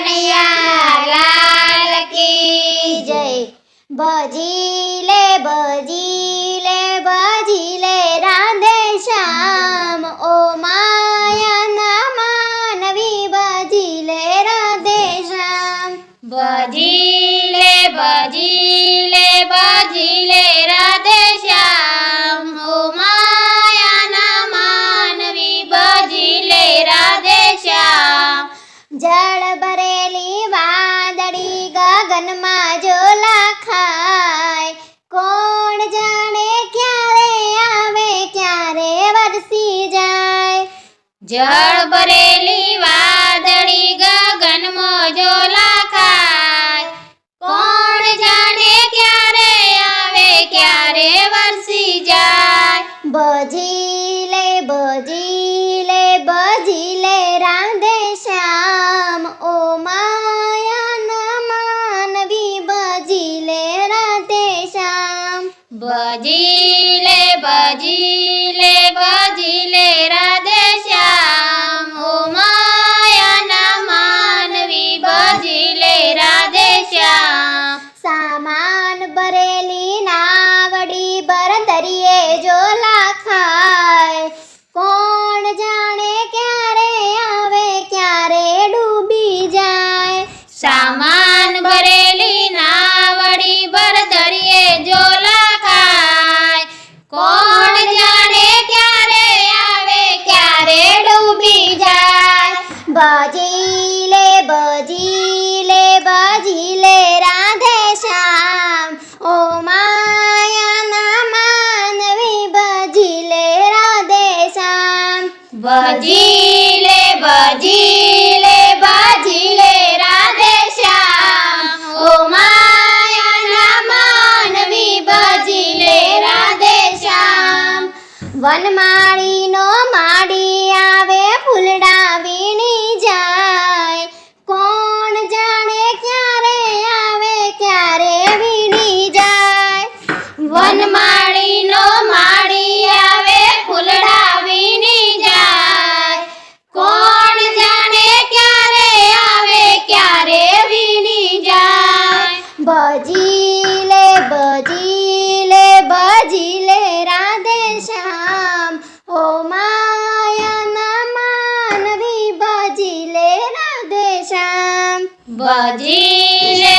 કનૈયા લાલ કી જય। ભજી લે રાધે શ્યામ, ઓ માયાના માનવી ભજી લે રાધે શ્યામ। ભજી લે રાધે શ્યામ, ઓ માયાના માનવી ભજી લે રાધે શ્યામ। જળ ભરેલી વાદળી ગગનમાં ઝોલા ખાય, કોણ જાણે ક્યારે આવે ક્યારે વરસી જાય। જળ ભરેલી વાદળી ગગનમાં ઝોલા ખાય, કોણ જાણે ક્યારે આવે ક્યારે વરસી જાય। ભજી લે રાધે શ્યામ, ઓ માયાના માનવી ભજી લે રાધે શ્યામ। ભજી લે રાધે શ્યામ, ઓ માયાના માનવી ભજી લે રાધે શ્યામ। સામાન ભરેલી નાવડી બરદરીએ ઝોલા ખાય, કોણ જાણે ક્યારે આવે ક્યારે ડૂબી જાય। સામાન ભરેલી નાવડી બરદરીએ ઝોલા ખાય, કોણ જાણે ક્યારે આવે ક્યારે ડૂબી જાય। ભજી લે રાધે શ્યામ, ઓ માયાના માનવી ભજી લે રાધે શ્યામ। ભજી લે રાધે શ્યામ, ઓ માયાના માનવી ભજી લે રાધે શ્યામ। વનમાળીનો માડી આવે ફૂલડા વીણી જાય, કોણ જાણે ક્યારે આવે ક્યારે વીણી જાય। વનમાળીનો માડી આવે ફૂલડા વીણી જાય, કોણ જાણે ક્યારે આવે ક્યારે વીણી જાય। ભજી લે રાધે શ્યામ, ઓ માયાના માનવી ભજી લે રાધે શ્યામ। ભજી લે